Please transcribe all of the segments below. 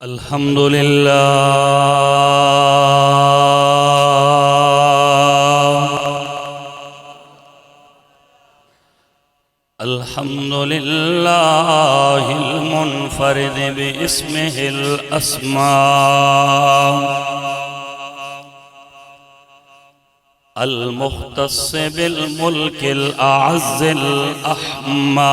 الحمد للہ الحمد للہ المنفرد باسمہ الاسماء المختص بالملک الاعز الاحمى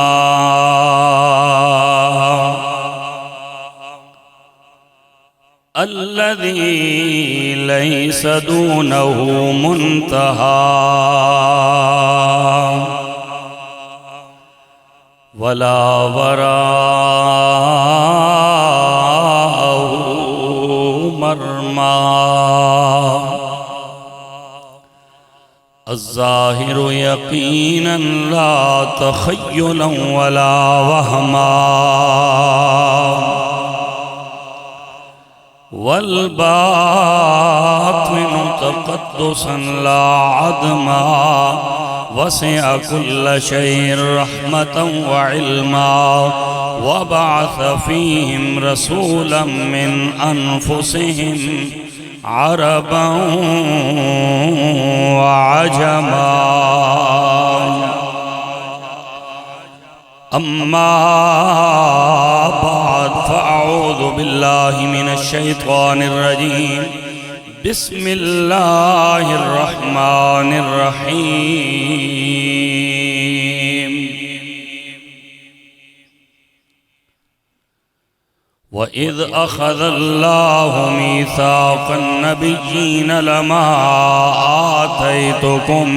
الذي ليس دونه منتهى ولا وراءه مرمى الظاهر يقينا لا تخيلا ولا وهما والباطن تقدسا لا عدما وسع كل شيء رحمة وعلما وبعث فيهم رسولا من أنفسهم عربا وعجما أما بعد فأعوذ بالله من الشيطان الرجيم بسم الله الرحمن الرحيم وإذ أخذ الله ميثاق النبيين لما آتيتكم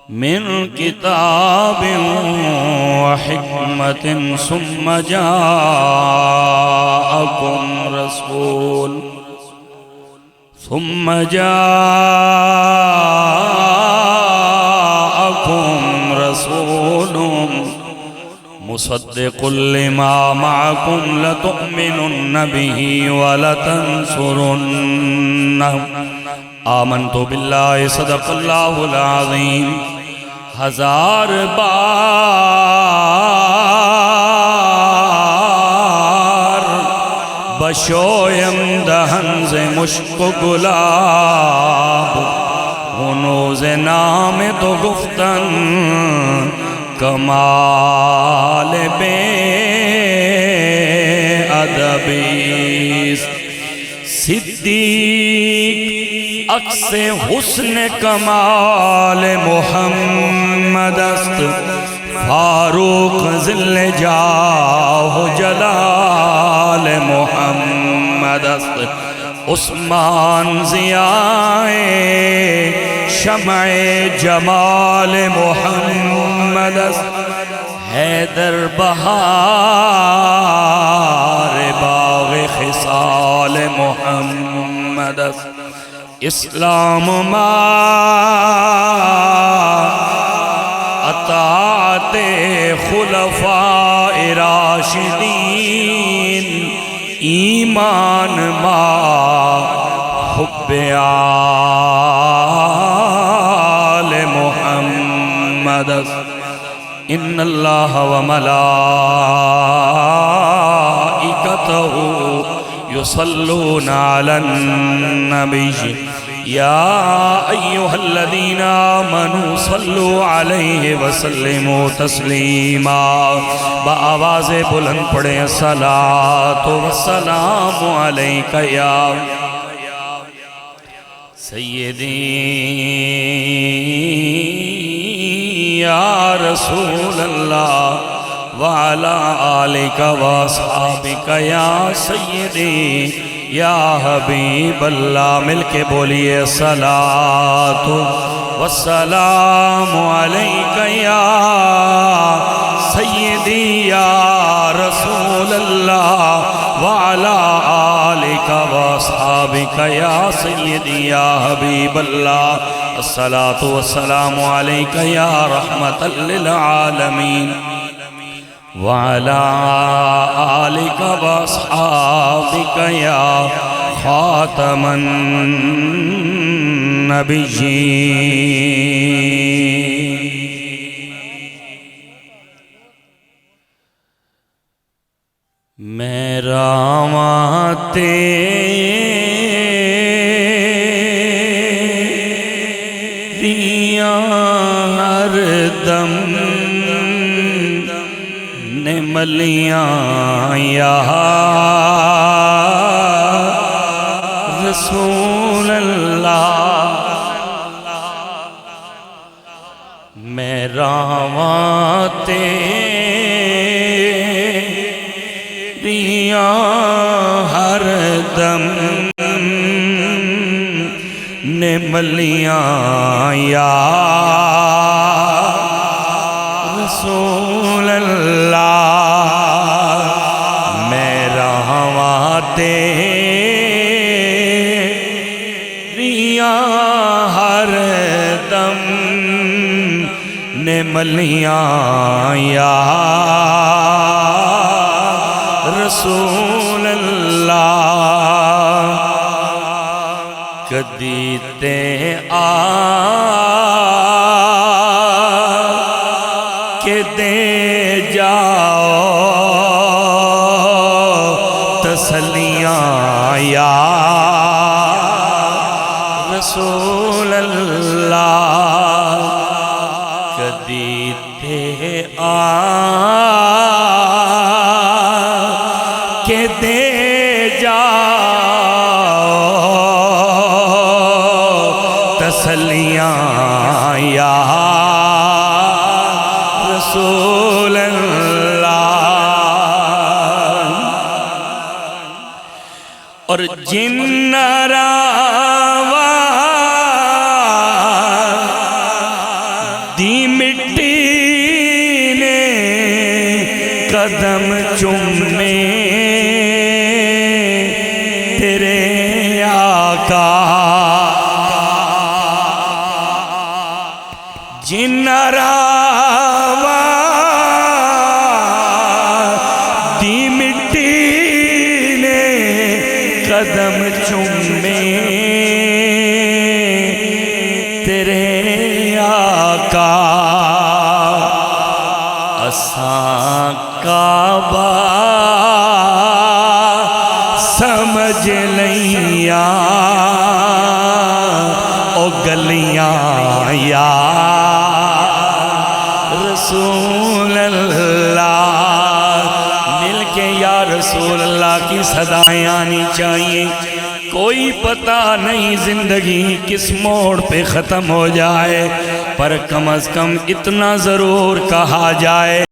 من كتاب وحكمة ثم جاءكم رسول مصدق لما معكم لتؤمنن به ولتنصرنه آمنت بالله صدق الله العظيم ہزار بار بشویم دہن سے مشک و گلاب غنوز نام تو گفتن کمال بے ادبی صدیق عکس حسن کمال محمد است فاروق ذل جاہ جلال محمد است عثمان ضیائے شمع جمال محمد است حیدر بہار باغ خصال محمد است اسلام ما اطاعت خلفاء راشدین ایمان ما حب آل محمد ان اللہ وملائکتہ يصلون على النبي يا أيها الذين آمنوا صلوا عليه وسلموا تسليما بآواز بلند پڑھیں الصلاة والسلام عليك يا سيدي يا رسول الله وعلى آلك واصحابك يا سيدي يا حبيب الله مل کے بولیے الصلاة والسلام عليك يا سيدي يا رسول الله وعلى آلك واصحابك يا سيدي يا حبيب الله الصلاة والسلام عليك يا رحمة للعالمين وعلى آلك واصحابك يا خاتم النبيين میں راواں تیریاں ہر دم نے ملیاں یا رسول اللہ میں راواں تیریاں ہر دم نے ملیاں یا رسول اللہ میں راواں تیریاں ہر دم نے ملیاں یا رسول اللہ کدی تے آ کے دے جاؤ تسلیاں یا رسول اللہ کدی تے آ کے دے جاؤ تسلیاں یا رسول اللہ اور جن راواں دی مٹی نے قدم چومے تیرے آقا جن راواں دی مٹی نے قدم چومے تیرے آقا اساں کعبہ سمجھ لیاں او گلیاں یا رسول اللہ مل کے یا رسول اللہ کی صدائیں آنی چاہیے کوئی پتہ نہیں زندگی کس موڑ پہ ختم ہو جائے پر کم از کم اتنا ضرور کہا جائے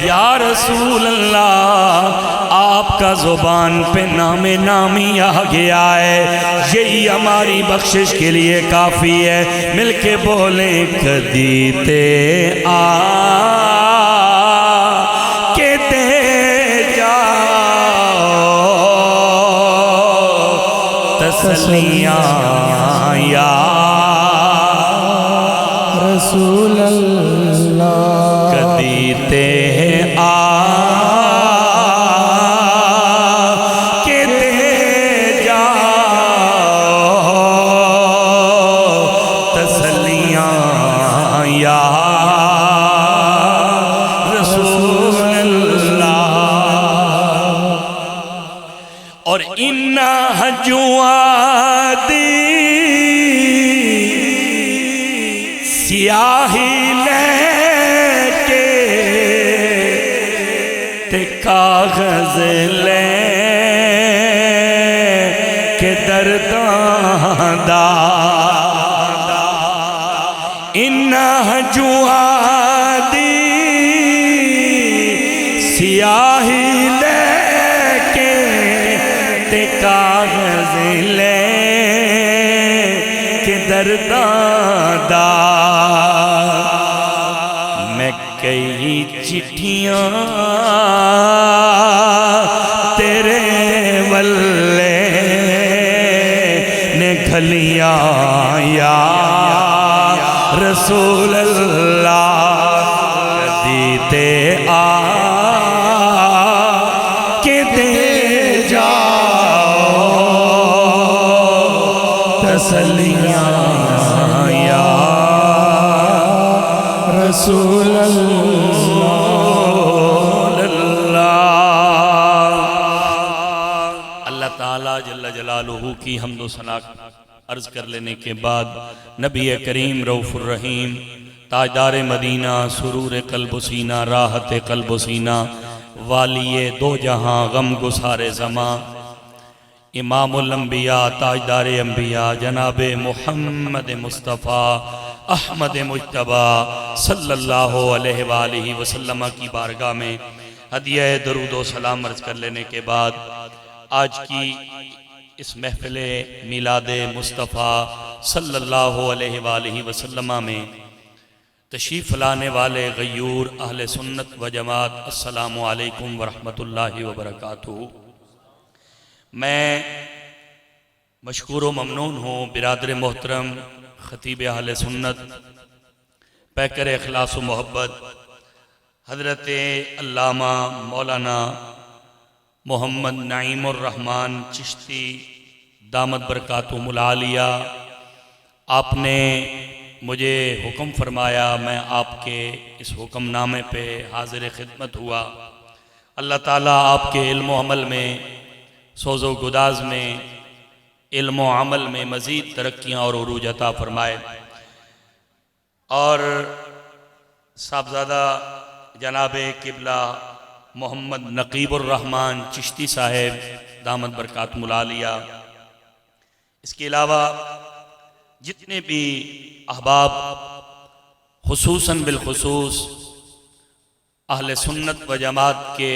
یا رسول اللہ آپ کا زبان پہ نام نامی آ گیا ہے یہی ہماری بخشش کے لیے کافی ہے مل کے بولیں کدی تے آ کے دے جاؤ تسلیاں یا رسول اللہ کدی تے آ کے دے جاؤ تسلیاں یا رسول اللہ اور اِنَّا حجوادی سیاہی لے کے تے کاغذ لے کے درداں دا اِنَّا حجوادی سیاہی لے کے تے کاغذ لے کے درداں دا میں کئی چٹھیاں تیرے ولے نے گھلیاں یا رسول اللہ کدی تے آ کے دے جاؤ تسلیاں یا رسول اللہ تعالیٰ جل جلالہ کی حمد و ثنا عرض کر لینے کے بعد نبی کریم رؤوف الرحیم تاجدار مدینہ سرور قلب و سینہ راحت قلب و سینہ والی دو جہاں غم گسار زماں امام الانبیاء تاجدار انبیاء جناب محمد مصطفیٰ احمد مجتبی صلی اللہ علیہ وآلہ وسلم کی بارگاہ میں ہدیہ درود و سلام عرض کر لینے کے بعد آج کی اس محفل میلاد مصطفیٰ صلی اللہ علیہ وآلہ وسلم میں تشریف لانے والے غیور اہل سنت و جماعت السلام علیکم ورحمۃ اللہ وبرکاتہ۔ میں مشکور و ممنون ہوں برادر محترم خطیب اہل سنت پیکر اخلاص و محبت حضرت علامہ مولانا محمد نعیم الرحمن چشتی دامت برکاتہم العالیہ، آپ نے مجھے حکم فرمایا، میں آپ کے اس حکم نامے پہ حاضر خدمت ہوا۔ اللہ تعالیٰ آپ کے علم و عمل میں سوز و گداز میں علم و عمل میں مزید ترقیاں اور عروج عطا فرمائے، اور صاحبزادہ جناب قبلہ محمد نقیب الرحمن چشتی صاحب دامت برکاتہم العالیہ، اس کے علاوہ جتنے بھی احباب خصوصاً بالخصوص اہل سنت و جماعت کے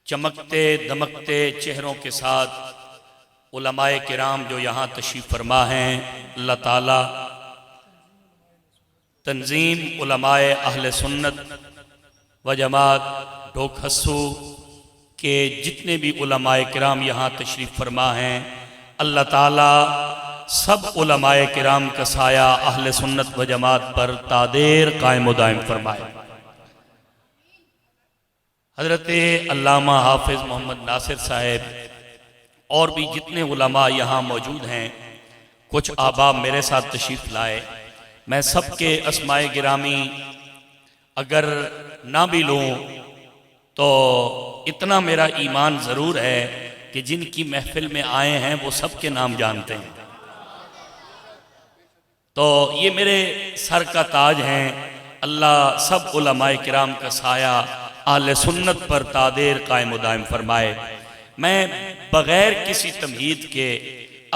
چمکتے دمکتے چہروں کے ساتھ علماء کرام جو یہاں تشریف فرما ہیں، اللہ تعالیٰ تنظیم علماء اہل سنت و جماعت ڈھوک ہسو کے جتنے بھی علماء کرام یہاں تشریف فرما ہیں، اللہ تعالیٰ سب علماء کرام کا سایہ اہل سنت و جماعت پر تادیر قائم و دائم فرمائے۔ حضرت علامہ حافظ محمد ناصر صاحب اور بھی جتنے علماء یہاں موجود ہیں، کچھ احباب میرے ساتھ تشریف لائے، میں سب کے اسماء گرامی اگر نہ بھی لوں تو اتنا میرا ایمان ضرور ہے کہ جن کی محفل میں آئے ہیں وہ سب کے نام جانتے ہیں، تو یہ میرے سر کا تاج ہیں۔ اللہ سب علماء کرام کا سایہ اہل سنت پر تادیر قائم و دائم فرمائے۔ میں بغیر کسی تمہید کے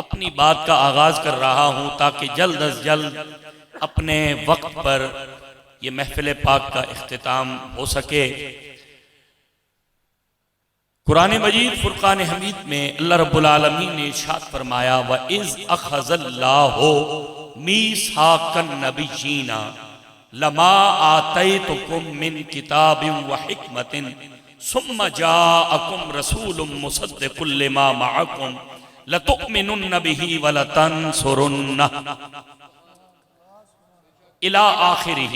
اپنی بات کا آغاز کر رہا ہوں تاکہ جلد از جلد اپنے وقت پر یہ محفل پاک کا اختتام ہو سکے۔ قرآن مجید فرقان حمید میں اللہ رب العالمین نے ارشاد فرمایا وَإِذْ أَخَذَ اللَّهُ مِيثَاقَ النَّبِيِّينَ لَمَا آتَيْتُكُم مِّن كِتَابٍ وَحِكْمَةٍ ثُمَّ جَاءَكُمْ رَسُولٌ مُصَدِّقٌ لِّمَا مَعَكُمْ لَتُؤْمِنُنَّ بِهِ وَلَتَنصُرُنَّهُ اِلَىٰ آخِرِهِ۔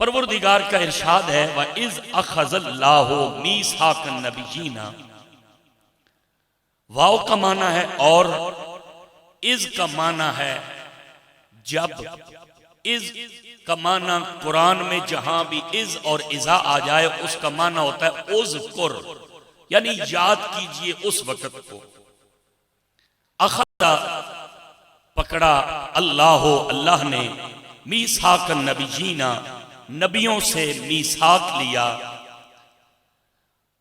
پروردگار کا ارشاد ہے وَإِذْ أَخَذَ اللَّهُ مِيثَاقَ النَّبِيِّينَ، واو کا معنی ہے اور، اِذ کا معنی ہے جب، اِذ کا معنی قرآن میں جہاں بھی اِذ اور اِذا آ جائے اس کا معنی ہوتا ہے اذکر، یعنی یاد کیجئے اس وقت کو۔ اخذ پکڑا اللہ نے میثاق النبیین نبیوں سے میثاق لیا۔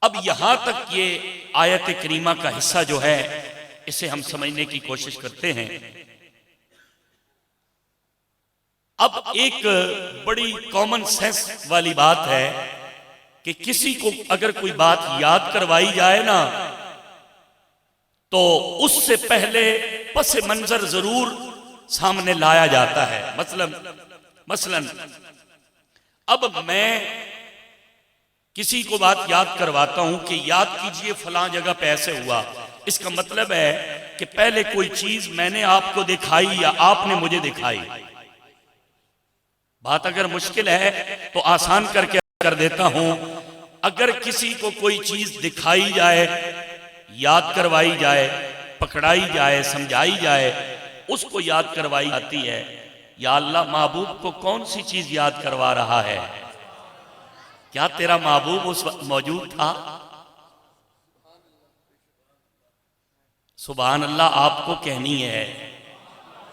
اب یہاں تک یہ آیت کریمہ کا حصہ جو ہے اسے ہم سمجھنے کی کوشش کرتے ہیں۔ اب ایک بڑی کامن سینس والی بات ہے کہ کسی کو اگر کوئی بات یاد کروائی جائے نا تو اس سے پہلے پس منظر ضرور سامنے لایا جاتا ہے۔ مثلا اب میں کسی کو بات یاد کرواتا ہوں کہ یاد کیجئے فلاں جگہ پہ ایسے ہوا، اس کا مطلب ہے کہ پہلے کوئی چیز میں نے آپ کو دکھائی یا آپ نے مجھے دکھائی۔ بات اگر مشکل ہے تو آسان کر کے کر دیتا ہوں، اگر کسی کو کوئی چیز دکھائی جائے، یاد کروائی جائے، پکڑائی جائے، سمجھائی جائے، اس کو یاد کروائی جاتی ہے۔ یا اللہ محبوب کو کون سی چیز یاد کروا رہا ہے؟ کیا تیرا محبوب اس وقت موجود تھا؟ سبحان اللہ آپ کو کہنی ہے،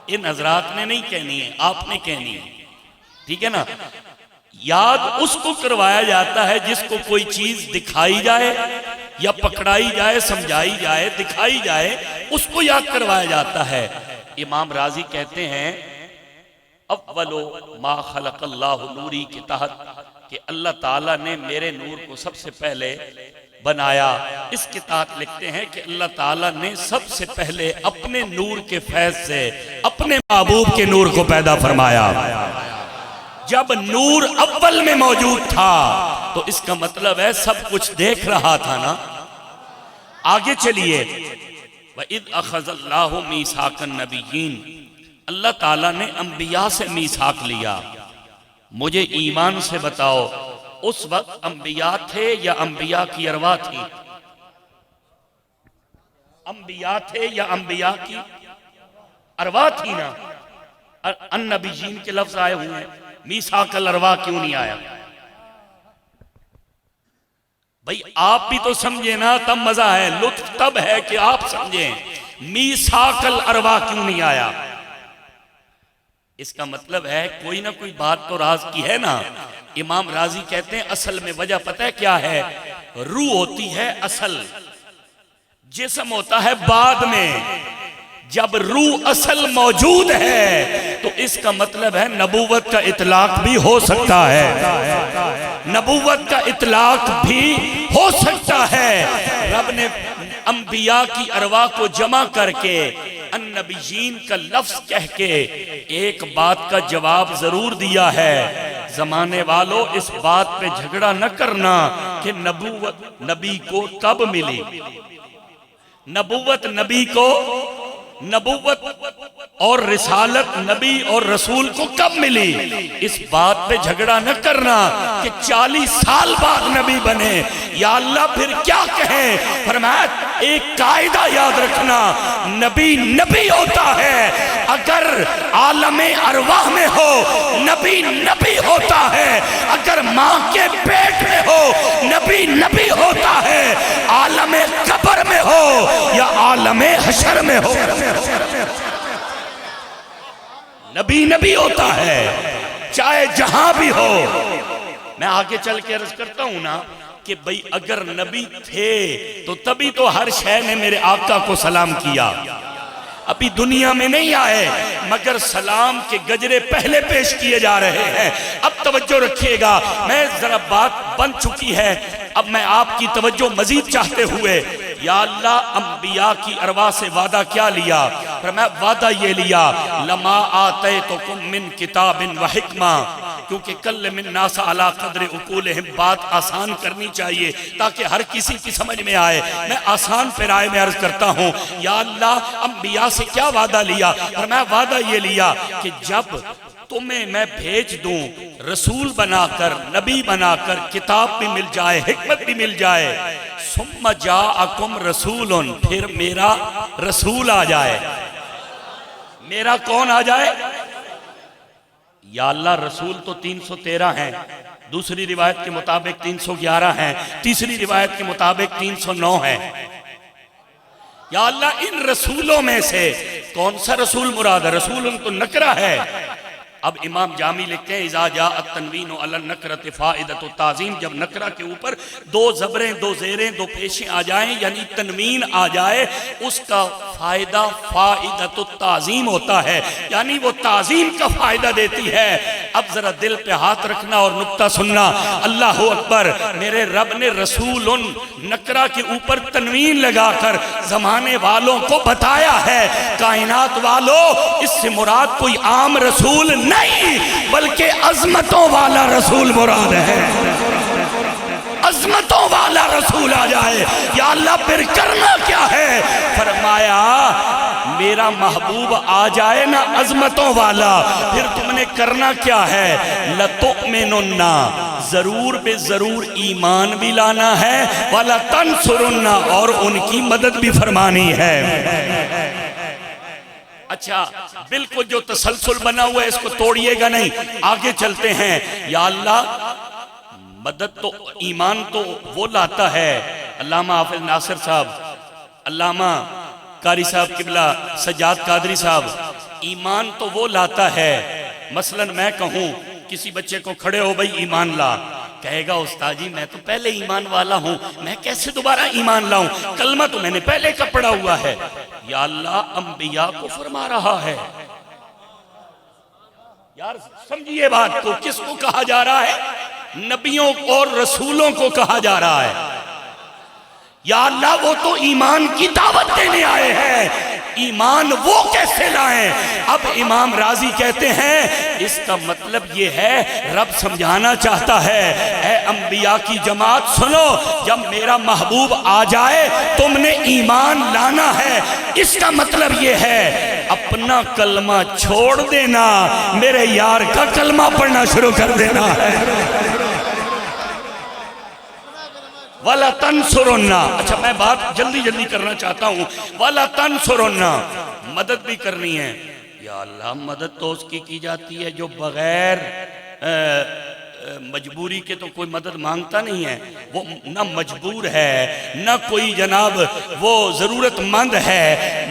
ان حضرات نے نہیں کہنی ہے، آپ نے کہنی ہے، ٹھیک ہے نا؟ یاد اس کو کروایا جاتا ہے جس کو کوئی چیز دکھائی جائے یا پکڑائی جائے، سمجھائی جائے، دکھائی جائے، اس کو یاد کروایا جاتا ہے۔ امام راضی کہتے ہیں اولو ما خلق اللہ نوری کے تحت، کہ اللہ تعالیٰ نے میرے نور کو سب سے پہلے بنایا۔ اس کے تحت لکھتے ہیں کہ اللہ تعالیٰ نے سب سے پہلے اپنے نور کے فیض سے اپنے محبوب کے نور کو پیدا فرمایا۔ جب نور اول میں موجود تھا تو اس کا مطلب ہے سب کچھ دیکھ رہا تھا نا۔ آگے چلیے، وَإِذْ أَخَذَ اللَّهُ مِيثَاقَ النَّبِيِّينَ، اللہ تعالیٰ نے انبیاء سے میثاق لیا۔ مجھے ایمان سے بتاؤ اس وقت انبیاء تھے یا انبیاء کی ارواح تھی؟ انبیاء تھے یا انبیاء کی ارواح تھی نا؟ النبیین کے لفظ آئے ہوئے ہیں، میثاق الارواح کیوں نہیں آیا؟ بھئی آپ بھی تو سمجھے نا، تب مزہ ہے، لطف تب ہے کہ آپ سمجھیں۔ میثاق الارواح کیوں نہیں آیا؟ اس کا مطلب ہے کوئی نہ کوئی بات تو راز کی ہے نا۔ امام راضی کہتے ہیں اصل میں وجہ پتہ ہے کیا ہے؟ روح ہوتی ہے اصل، جسم ہوتا ہے بعد میں۔ جب روح اصل موجود ہے تو اس کا مطلب ہے نبوت کا اطلاق بھی ہو سکتا ہے، نبوت کا اطلاق بھی ہو سکتا ہے۔ رب نے انبیاء کی ارواح کو جمع کر کے النبیین کا لفظ کہہ کے ایک بات کا جواب ضرور دیا ہے۔ زمانے والوں اس بات پہ جھگڑا نہ کرنا کہ نبوت نبی کو کب ملی، نبوت نبی کو، نبوت اور رسالت نبی اور رسول کو کب ملی، اس بات پہ جھگڑا نہ کرنا کہ 40 سال بعد نبی بنے۔ یا اللہ پھر کیا کہیں؟ فرمایا ایک قاعدہ یاد رکھنا، نبی نبی ہوتا ہے اگر عالم ارواح میں ہو، نبی نبی ہوتا ہے اگر ماں کے پیٹ میں ہو، نبی نبی ہوتا ہے عالم قبر میں ہو یا عالم حشر میں ہو، نبی نبی ہوتا ہے چاہے جہاں بھی ہو۔ میں آگے چل کے عرض کرتا ہوں نا کہ بھئی اگر نبی تھے تو تبھی تو ہر شے نے میرے آقا کو سلام کیا۔ ابھی دنیا میں نہیں آئے مگر سلام کے گجرے پہلے پیش کیے جا رہے ہیں۔ اب توجہ رکھیے گا، میں ذرا بات بن چکی ہے، اب میں آپ کی توجہ مزید چاہتے ہوئے، یا اللہ انبیاء کی ارواح سے وعدہ کیا لیا؟ فرمایا وعدہ یہ لیا، لما آتیتکم من کتاب و حکمہ، کیونکہ کل من ناس علی قدر عقولہم، بات آسان کرنی چاہیے تاکہ ہر کسی کی سمجھ میں آئے۔ میں آسان پیرائے میں عرض کرتا ہوں، یا اللہ انبیاء سے کیا وعدہ لیا؟ فرمایا وعدہ یہ لیا کہ جب تمہیں میں بھیج دوں رسول بنا کر، نبی بنا کر، کتاب بھی مل جائے، حکمت بھی مل جائے، ثم جاءکم رسول، پھر میرا رسول آ جائے۔ میرا کون آ جائے؟ یا اللہ رسول تو 313 ہیں، دوسری روایت کے مطابق 311 ہیں، تیسری روایت کے مطابق 309 ہیں۔ یا اللہ ان رسولوں میں سے کون سا رسول مراد ہے؟ رسول تو نکرہ ہے۔ اب امام جامی لکھتے ہیں اذا جاء التنوین علی النکرۃ فائدۃ التعظیم، جب نکرہ کے اوپر دو زبریں، دو زیریں، دو پیشیں آ جائیں یعنی تنوین آ جائے، اس کا فائدہ فائدۃ التعظیم ہوتا ہے، یعنی وہ تعظیم کا فائدہ دیتی ہے۔ اب ذرا دل پہ ہاتھ رکھنا اور نکتہ سننا، اللہ اکبر، میرے رب نے رسول نکرہ کے اوپر تنوین لگا کر زمانے والوں کو بتایا ہے، کائنات والوں اس سے مراد کوئی عام رسول نہیں بلکہ عظمتوں والا رسول مراد ہے۔ عظمتوں والا رسول آ جائے، یا اللہ پھر کرنا کیا ہے؟ فرمایا میرا محبوب آ جائے نا عظمتوں والا، پھر تم نے کرنا کیا ہے؟ لَتُؤْمِنُنَّ، ضرور بے ضرور ایمان بھی لانا ہے، وَلَتَنْصُرُنَّ، اور ان کی مدد بھی فرمانی ہے۔ اچھا بالکل جو تسلسل بنا ہوا ہے اس کو توڑیے گا نہیں، آگے چلتے ہیں۔ یا اللہ مدد تو ایمان تو وہ لاتا ہے، علامہ حافظ ناصر صاحب، علامہ قاری صاحب قبلہ سجاد قادری صاحب، ایمان تو وہ لاتا ہے، مثلا میں کہوں کسی بچے کو کھڑے ہو بھئی ایمان لا، کہے گا استاد جی میں تو پہلے ایمان والا ہوں، میں کیسے دوبارہ ایمان لاؤں، کلمہ تو میں نے پہلے کا پڑھا ہوا ہے۔ یا اللہ انبیاء کو فرما رہا ہے۔ یار سمجھئے بات کو، کس کو کہا جا رہا ہے؟ نبیوں اور رسولوں کو کہا جا رہا ہے۔ یا اللہ وہ تو ایمان کی دعوت دینے آئے ہیں، ایمان وہ کیسے لائیں؟ اب امام راضی کہتے ہیں اس کا مطلب یہ ہے رب سمجھانا چاہتا ہے اے انبیاء کی جماعت سنو، جب میرا محبوب آ جائے تم نے ایمان لانا ہے۔ اس کا مطلب یہ ہے اپنا کلمہ چھوڑ دینا، میرے یار کا کلمہ پڑھنا شروع کر دینا ہے۔ وَلَا تَنْصُرُنَّا، اچھا میں بات جلدی کرنا چاہتا ہوں۔ وَلَا تَنْصُرُنَّا، مدد بھی کرنی ہے۔ یا اللہ مدد تو اس کی جاتی ہے جو بغیر مجبوری کے تو کوئی مدد مانگتا نہیں ہے، وہ نہ مجبور ہے نہ کوئی جناب وہ ضرورت مند ہے،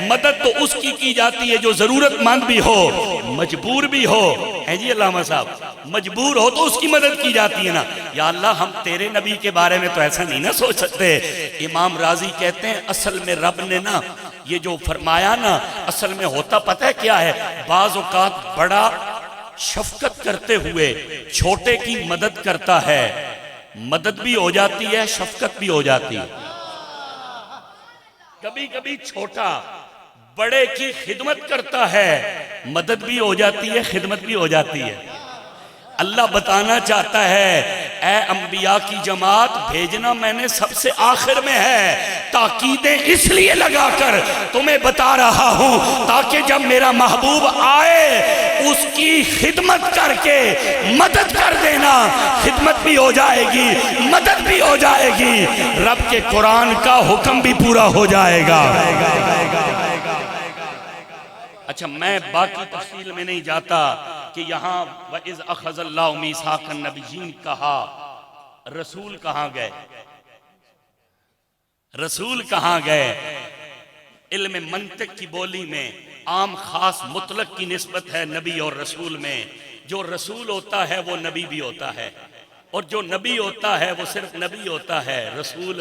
مدد تو اس کی جاتی ہے جو ضرورت مند بھی ہو مجبور بھی ہو۔ ہے جی علامہ صاحب، مجبور ہو تو اس کی مدد کی جاتی ہے نا۔ یا اللہ ہم تیرے نبی کے بارے میں تو ایسا نہیں نہ سوچ سکتے۔ امام راضی کہتے ہیں اصل میں رب نے نا یہ جو فرمایا نا، اصل میں ہوتا پتہ ہے کیا ہے؟ بعض اوقات بڑا شفقت کرتے ہوئے چھوٹے کی مدد کرتا ہے، مدد بھی ہو جاتی ہے شفقت بھی ہو جاتی ہے۔ کبھی کبھی چھوٹا بڑے کی خدمت کرتا ہے، مدد بھی ہو جاتی ہے خدمت بھی ہو جاتی ہے۔ اللہ بتانا چاہتا ہے اے انبیاء کی جماعت بھیجنا میں نے سب سے آخر میں ہے، تاکیدیں اس لیے لگا کر تمہیں بتا رہا ہوں تاکہ جب میرا محبوب آئے اس کی خدمت کر کے مدد کر دینا، خدمت بھی ہو جائے گی مدد بھی ہو جائے گی، رب کے قرآن کا حکم بھی پورا ہو جائے گا۔ اچھا میں باقی تفصیل میں نہیں جاتا کہ یہاں وَإِذْ أَخَذَ اللَّهُ مِيثَاقَ النَّبِيِّينَ کہا، رسول کہاں گئے؟ رسول کہاں گئے؟ علم منطق کی بولی میں عام خاص مطلق کی نسبت ہے نبی اور رسول میں۔ جو رسول ہوتا ہے وہ نبی بھی ہوتا ہے، اور جو نبی ہوتا ہے وہ صرف نبی ہوتا ہے، رسول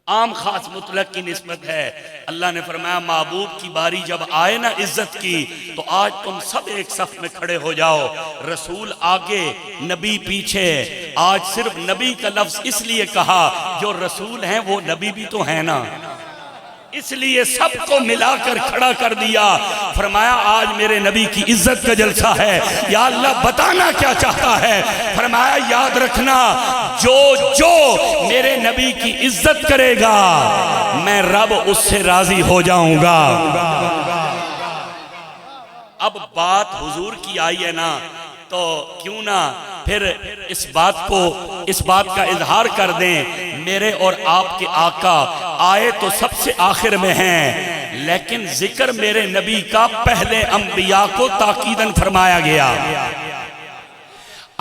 عام خاص مطلق کی نسبت ہے۔ اللہ نے فرمایا محبوب کی باری جب آئے نا عزت کی تو آج تم سب ایک صف میں کھڑے ہو جاؤ، رسول آگے نبی پیچھے۔ آج صرف نبی کا لفظ اس لیے کہا جو رسول ہیں وہ نبی بھی تو ہیں نا، اس لیے سب کو ملا کر کھڑا کر دیا۔ فرمایا آج میرے نبی کی عزت کا جلسہ ہے۔ یا اللہ بتانا کیا چاہتا ہے؟ فرمایا یاد رکھنا جو میرے نبی کی عزت کرے گا میں رب اس سے راضی ہو جاؤں گا۔ اب بات حضور کی آئی ہے نا تو کیوں نہ پھر اس بات کا اظہار کر دیں، میرے اور آپ کے آقا آئے تو سب سے آخر میں ہیں، لیکن ذکر میرے نبی کا پہلے انبیاء کو تاکیداً فرمایا گیا۔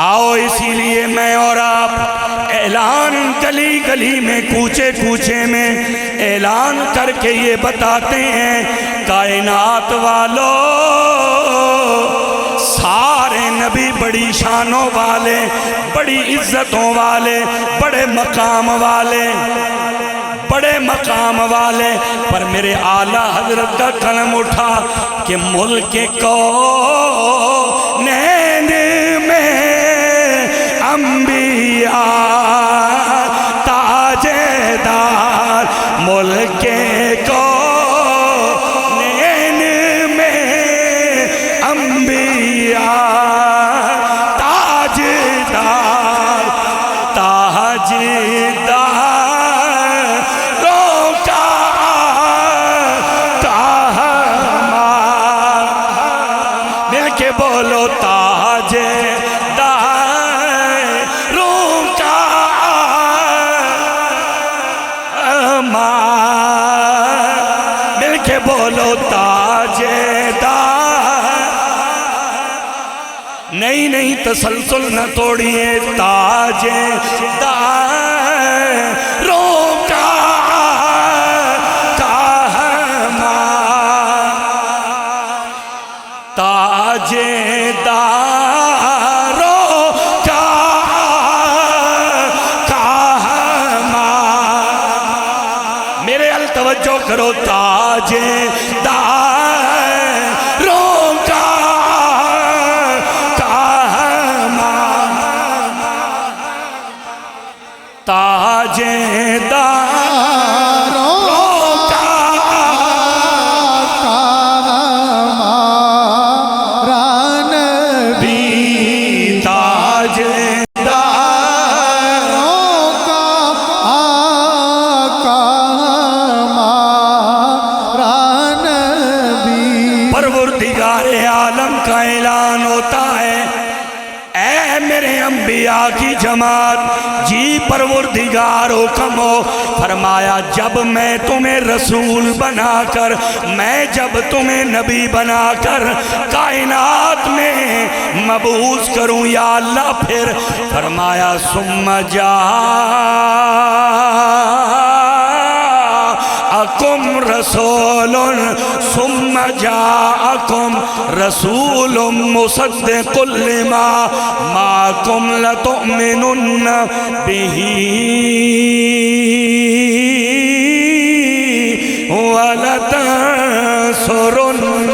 آؤ اسی لیے میں اور آپ اعلان گلی گلی میں کوچے کوچے میں اعلان کر کے یہ بتاتے ہیں کائنات والو سارے نبی بڑی شانوں والے، بڑی عزتوں والے، بڑے مقام والے، پر میرے اعلیٰ حضرت کا قلم اٹھا کہ ملک کونین میں انبیاء تاجدار، ملک کونین میں انبیاء تاجدار، مل کے بولو مل کے بولو تاجدار، نہیں تسلسل نہ توڑیے، تاجدار کرو تاجداروں کا تاجداروں کا ہمارا نبی تاجداروں کا آقا ہمارا نبی پروردگار عالم کا اعلان ہوتا ہے، اے میرے انبیاء کی جماعت، جی پروردگار حکم ہو فرمایا جب میں تمہیں رسول بنا کر، میں جب تمہیں نبی بنا کر کائنات میں مبعوث کروں یا اللہ، پھر فرمایا ثم جاءکم رسول ثم جاءکم رسول مصدق لما معکم لتؤمنن به ولتنصرن۔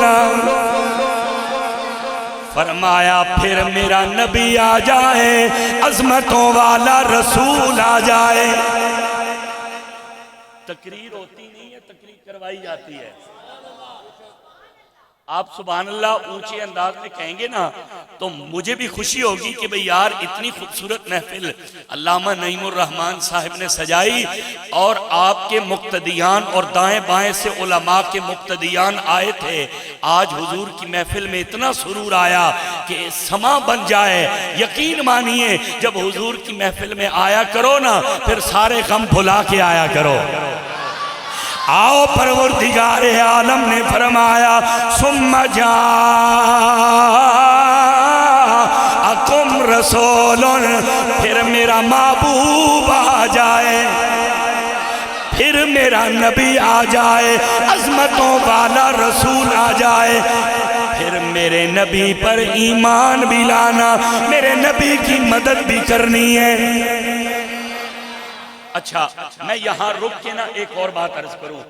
فرمایا پھر میرا نبی آ جائے، عظمتوں والا رسول آ جائے۔ تقریر ہوتی نہیں ہے، تقریر کروائی جاتی ہے۔ آپ سبحان اللہ اونچے انداز میں کہیں گے نا تو مجھے بھی خوشی ہوگی کہ بھئی یار اتنی خوبصورت محفل علامہ نعیم الرحمن صاحب نے سجائی، اور آپ کے مقتدیان اور دائیں بائیں سے علماء کے مقتدیان آئے تھے۔ آج حضور کی محفل میں اتنا سرور آیا کہ سما بن جائے۔ یقین مانیے جب حضور کی محفل میں آیا کرو نا پھر سارے غم بھلا کے آیا کرو۔ آؤ پروردگار عالم نے فرمایا ثم جاءکم رسول، پھر میرا محبوب آ جائے، پھر میرا نبی آ جائے، عظمتوں والا رسول آ جائے، پھر میرے نبی پر ایمان بھی لانا، میرے نبی کی مدد بھی کرنی ہے۔ اچھا میں یہاں رک کے نا ایک اور بات عرض کروں۔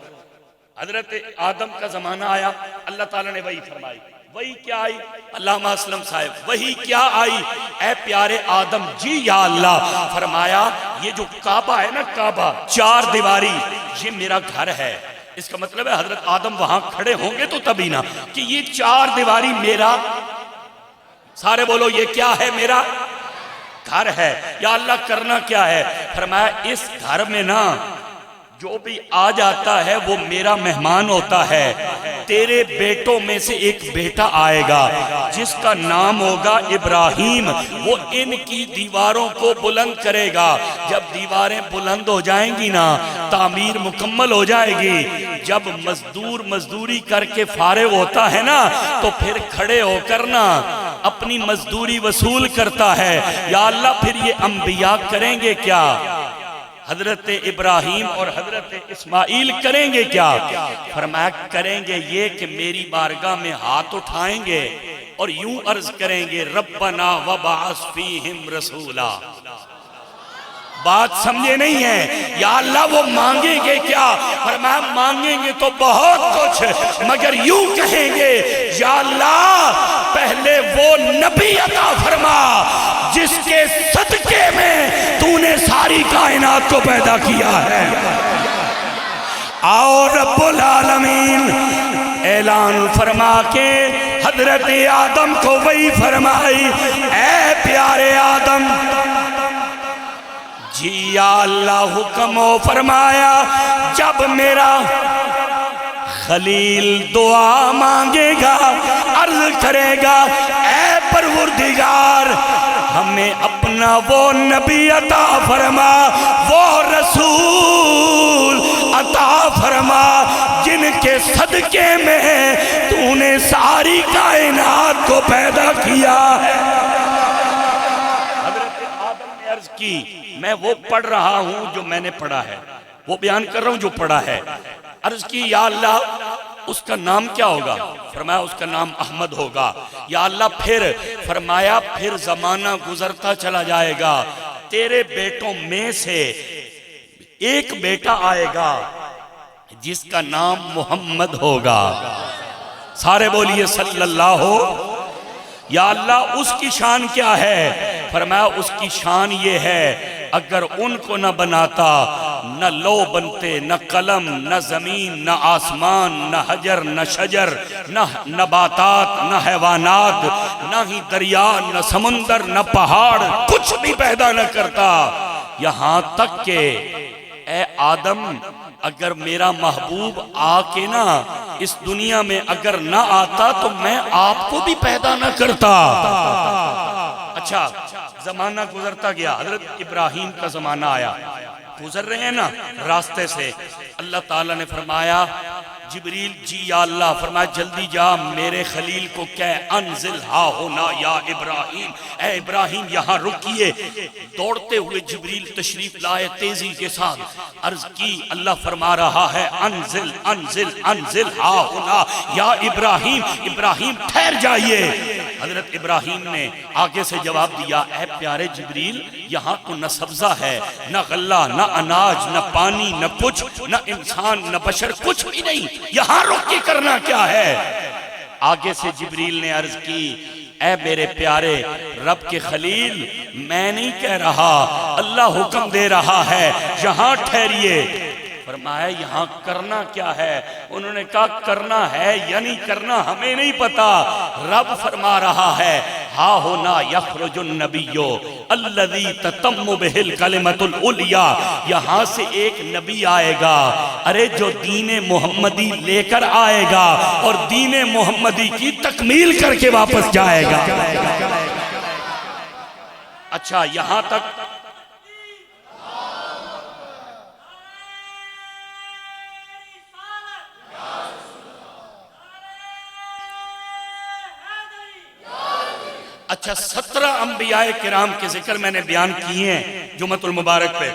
حضرت آدم کا زمانہ آیا، اللہ تعالیٰ نے وحی فرمائی۔ وحی کیا آئی؟ علامہ اسلم صاحب وحی کیا آئی؟ اے پیارے آدم جی یا اللہ، فرمایا یہ جو کعبہ ہے نا، کعبہ چار دیواری، یہ میرا گھر ہے۔ اس کا مطلب ہے حضرت آدم وہاں کھڑے ہوں گے تو تبھی نا کہ یہ چار دیواری میرا، سارے بولو یہ کیا ہے؟ میرا گھر ہے۔ یا اللہ کرنا کیا ہے؟ فرمایا اس گھر میں نا جو بھی آ جاتا ہے وہ میرا مہمان ہوتا ہے۔ تیرے بیٹوں میں سے ایک بیٹا آئے گا جس کا نام ہوگا ابراہیم، وہ ان کی دیواروں کو بلند کرے گا۔ جب دیواریں بلند ہو جائیں گی نا تعمیر مکمل ہو جائے گی۔ جب مزدور مزدوری کر کے فارغ ہوتا ہے نا تو پھر کھڑے ہو کر نا اپنی مزدوری وصول کرتا ہے۔ یا اللہ پھر یہ انبیاء کریں گے کیا؟ حضرت ابراہیم اور حضرت اسماعیل کریں گے کیا؟ فرمایا کریں گے یہ کہ میری بارگاہ میں ہاتھ اٹھائیں گے اور یوں عرض کریں گے ربنا وبعث فیہم رسولا۔ بات سمجھے نہیں ہے؟ یا اللہ وہ مانگیں گے کیا؟ فرمایا مانگیں گے تو بہت کچھ، مگر یوں کہیں گے یا اللہ پہلے وہ نبی عطا فرما جس کے صدقے میں تو نے ساری کائنات کو پیدا کیا ہے۔ آؤ رب العالمین اعلان فرما کے حضرت آدم کو وہی فرمائی، اے پیارے آدم جی یا اللہ حکم ہو فرمایا جب میرا خلیل دعا مانگے گا عرض کرے گا اے پروردگار ہمیں اپنا وہ نبی عطا فرما، وہ رسول عطا فرما جن کے صدقے میں تو نے ساری کائنات کو پیدا کیا ہے۔ حضرت آدم نے عرض کی میں وہ پڑھ رہا ہوں جو میں نے پڑھا ہے، وہ بیان کر رہا ہوں جو پڑھا ہے۔ عرض کی یا اللہ اس کا نام کیا ہوگا؟ فرمایا اس کا نام احمد ہوگا۔ یا اللہ پھر فرمایا پھر زمانہ گزرتا چلا جائے گا، تیرے بیٹوں میں سے ایک بیٹا آئے گا جس کا نام محمد ہوگا، سارے بولیے صلی اللہ ہو۔ یا اللہ اس کی شان کیا ہے؟ فرمایا اس کی شان یہ ہے اگر ان کو نہ بناتا نہ لو بنتے، نہ قلم، نہ زمین، نہ آسمان، نہ حجر، نہ شجر، نہ نباتات، نہ حیوانات، نہ ہی دریا، نہ سمندر، نہ پہاڑ، کچھ بھی پیدا نہ کرتا۔ یہاں تک کہ اے آدم اگر میرا محبوب آ کے نا اس دنیا میں اگر نہ آتا تو میں آپ کو بھی پیدا نہ کرتا۔ اچھا زمانہ گزرتا گیا، حضرت ابراہیم کا زمانہ آیا، گزر رہے ہیں نا راستے سے، اللہ تعالیٰ نے فرمایا جبریل جی یا اللہ، فرمایا جلدی جا میرے خلیل کو کہہ انزل ہا ہونا یا ابراہیم، اے ابراہیم یہاں رکیے۔ دوڑتے ہوئے جبریل تشریف لائے تیزی کے ساتھ، عرض کی اللہ فرما رہا ہے انزل انزل انزل ہا ہونا یا ابراہیم، ابراہیم ٹھہر جائیے۔ حضرت ابراہیم نے آگے سے جواب دیا اے پیارے جبریل یہاں تو نہ سبزہ ہے، نہ غلہ، نہ اناج، نہ پانی، نہ کچھ، نہ انسان، نہ بشر، کچھ بھی نہیں، یہاں رک کے کرنا کیا ہے؟ آگے سے جبریل نے عرض کی اے میرے پیارے رب کے خلیل میں نہیں کہہ رہا، اللہ حکم دے رہا ہے یہاں ٹھہریے۔ فرمایا یہاں کرنا کیا ہے؟ انہوں نے کہا کرنا ہے یا نہیں کرنا ہمیں نہیں پتا، رب فرما رہا ہے ہا ہونا یخرج النبیو الذی تتم بہ الکلمۃ العلیٰ، یہاں سے ایک نبی آئے گا، ارے جو دین محمدی لے کر آئے گا اور دین محمدی کی تکمیل کر کے واپس جائے گا۔ اچھا یہاں تک اچھا 17 انبیاء کرام کے ذکر میں نے بیان کیے ہیں جمعۃ المبارک پہ،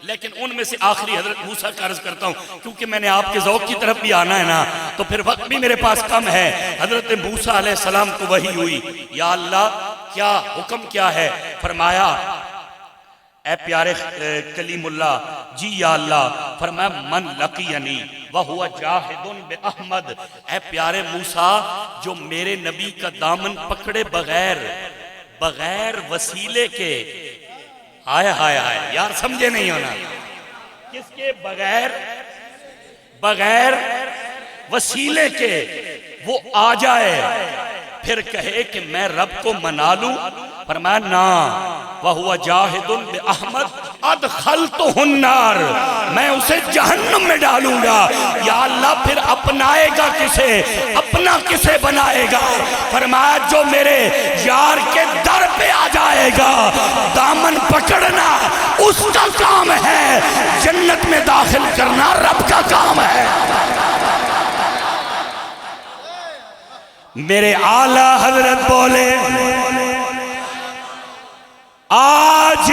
لیکن ان میں سے آخری حضرت موسیٰ کا عرض کرتا ہوں کیونکہ میں نے آپ کے ذوق کی طرف بھی آنا ہے نا تو پھر وقت بھی میرے پاس کم ہے۔ حضرت موسیٰ علیہ السلام کو وحی ہوئی یا اللہ کیا حکم کیا ہے؟ فرمایا اے پیارے کلیم اللہ جی یا اللہ، فرمایا من لقینی وہو جاہد باحمد، اے پیارے موسیٰ جو میرے نبی کا دامن پکڑے بغیر وسیلے کے، آئے ہائے ہائے یار سمجھے نہیں ہونا، کس کے بغیر وسیلے کے وہ آ جائے پھر کہے کہ میں رب کو منا لوں، فرمایا نا وَهُوَ جَاهِدٌ بِأَحْمَدْ أَدْخَلْتُهُ النَّارِ، میں اسے جہنم میں ڈالوں گا۔ یا اللہ پھر اپنائے گا کسے؟ اپنا کسے بنائے گا؟ فرمایا جو میرے یار کے در پہ آ جائے گا دامن پکڑنا اس کا کام ہے، جنت میں داخل کرنا رب کا کام ہے۔ میرے اعلیٰ حضرت بولے آج